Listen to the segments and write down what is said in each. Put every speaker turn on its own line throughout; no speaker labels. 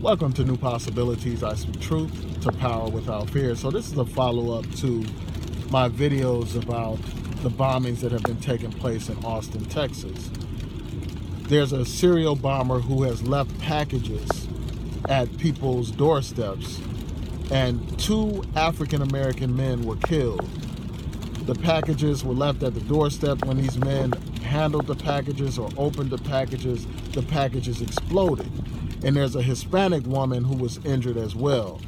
Welcome to New Possibilities. I speak truth to power without fear. So this is a follow-up to my videos about the bombings that have been taking place in Austin, Texas. There's a serial bomber who has left packages at people's doorsteps, and 2 African-American men were killed. The packages were left at the doorstep. When these men handled the packages or opened the packages exploded. And there's a Hispanic woman who was injured as well.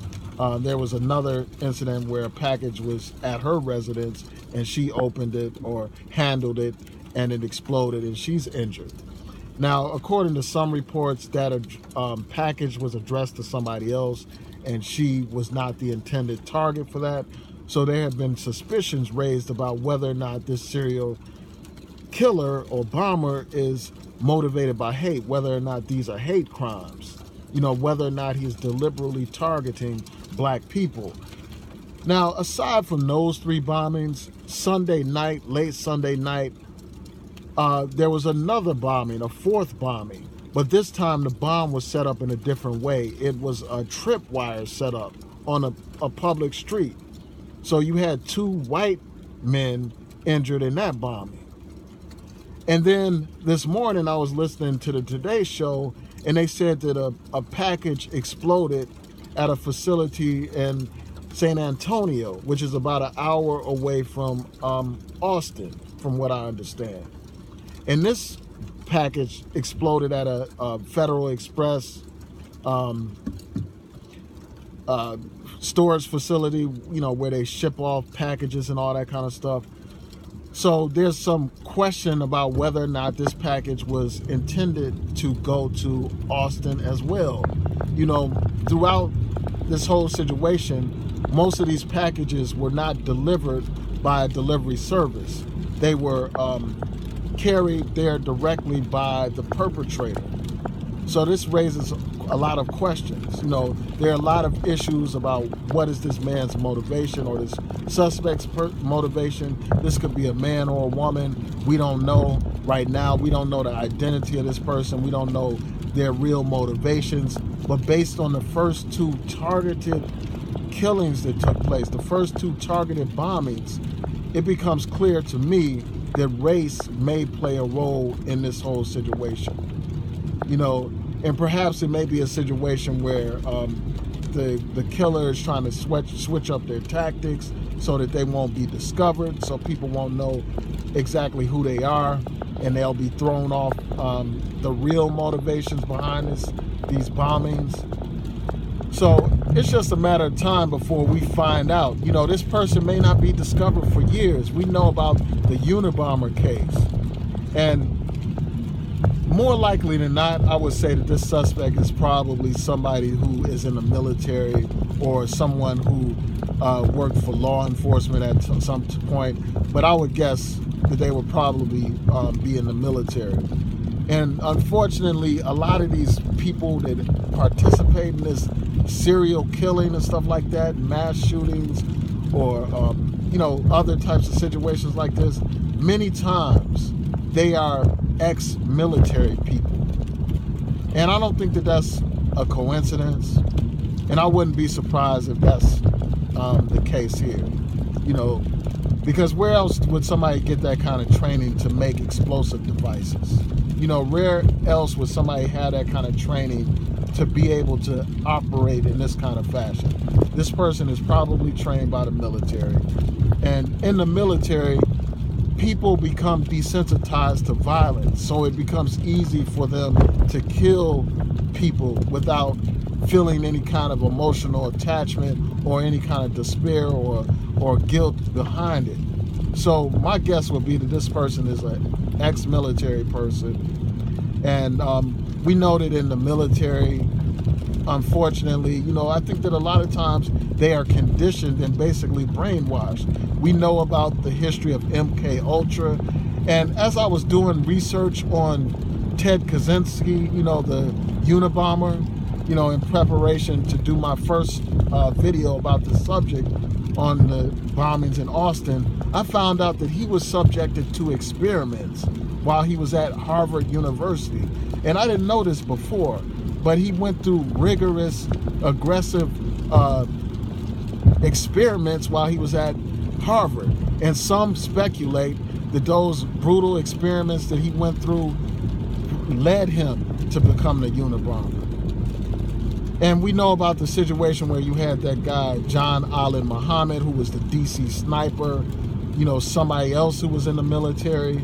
There was another incident where a package was at her residence and she opened it or handled it and it exploded and she's injured. Now, according to some reports, that package was addressed to somebody else and she was not the intended target for that. So there have been suspicions raised about whether or not this serial killer or bomber is motivated by hate, whether or not these are hate crimes, whether or not he's deliberately targeting black people. Now, aside from those 3 bombings, late Sunday night, there was another bombing, a 4th bombing, but this time the bomb was set up in a different way. It was a tripwire set up on a public street. So you had 2 white men injured in that bombing. And then this morning I was listening to the Today Show and they said that a package exploded at a facility in San Antonio, which is about an hour away from Austin, from what I understand. And this package exploded at a Federal Express storage facility, where they ship off packages and all that kind of stuff. So there's some question about whether or not this package was intended to go to Austin as well. Throughout this whole situation, most of these packages were not delivered by a delivery service. They were carried there directly by the perpetrator. So this raises a lot of questions. There are a lot of issues about what is this man's motivation or this suspect's motivation. This could be a man or a woman. We don't know right now. We don't know the identity of this person. We don't know their real motivations. But based on the first 2 targeted killings that took place, the first 2 targeted bombings, it becomes clear to me that race may play a role in this whole situation. And perhaps it may be a situation where the killer is trying to switch up their tactics so that they won't be discovered, so people won't know exactly who they are, and they'll be thrown off the real motivations behind these bombings. So it's just a matter of time before we find out. This person may not be discovered for years. We know about the Unabomber case, and more likely than not, I would say that this suspect is probably somebody who is in the military or someone who worked for law enforcement at some point. But I would guess that they would probably be in the military. And unfortunately, a lot of these people that participate in this serial killing and stuff like that, mass shootings or, other types of situations like this, many times they are ex-military people. And I don't think that that's a coincidence. And I wouldn't be surprised if that's the case here. Because where else would somebody get that kind of training to make explosive devices? Where else would somebody have that kind of training to be able to operate in this kind of fashion? This person is probably trained by the military. And in the military, people become desensitized to violence, so it becomes easy for them to kill people without feeling any kind of emotional attachment or any kind of despair or guilt behind it. So my guess would be that this person is an ex-military person, and we know that in the military, unfortunately, I think that a lot of times they are conditioned and basically brainwashed. We know about the history of MK Ultra, and as I was doing research on Ted Kaczynski, the Unabomber, in preparation to do my first video about the subject on the bombings in Austin, I found out that he was subjected to experiments while he was at Harvard University. And I didn't know this before, but he went through rigorous, aggressive experiments while he was at Harvard. And some speculate that those brutal experiments that he went through led him to become the Unabomber. And we know about the situation where you had that guy, John Allen Muhammad, who was the DC sniper, you know, somebody else who was in the military.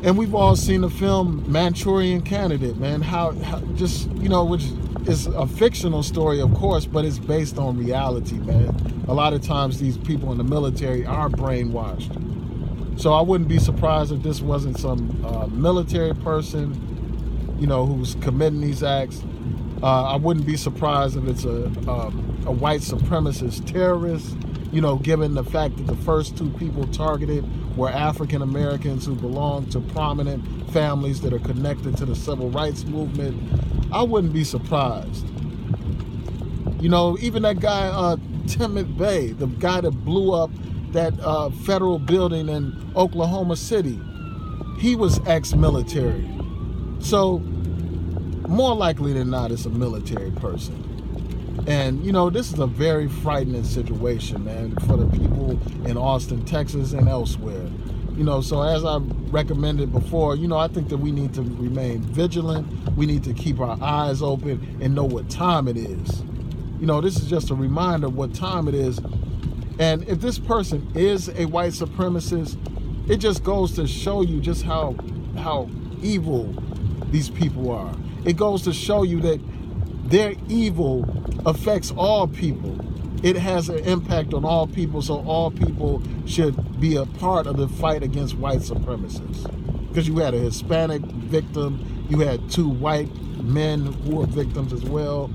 And we've all seen the film Manchurian Candidate, man, how just, you know, which is a fictional story, of course, but it's based on reality, man. A lot of times these people in the military are brainwashed. So I wouldn't be surprised if this wasn't some military person, you know, who's committing these acts. I wouldn't be surprised if it's a white supremacist terrorist, you know, given the fact that the first two people targeted were African Americans who belong to prominent families that are connected to the civil rights movement. I wouldn't be surprised. You know, even that guy, Timothy Bay, the guy that blew up that federal building in Oklahoma City, he was ex-military. So more likely than not, it's a military person. And, you know, this is a very frightening situation, man, for the people in Austin, Texas, and elsewhere. You know, so as I recommended before, you know, I think that we need to remain vigilant. We need to keep our eyes open and know what time it is. You know, this is just a reminder of what time it is. And if this person is a white supremacist, it just goes to show you just how evil these people are. It goes to show you that their evil affects all people. It has an impact on all people, so all people should be a part of the fight against white supremacists. Because you had a Hispanic victim, you had 2 white men who were victims as well.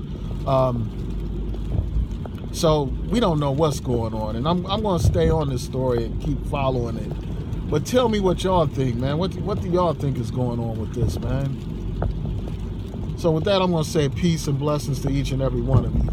So we don't know what's going on, and I'm going to stay on this story and keep following it. But tell me what y'all think, man. What do y'all think is going on with this, man? So with that, I'm going to say peace and blessings to each and every one of you.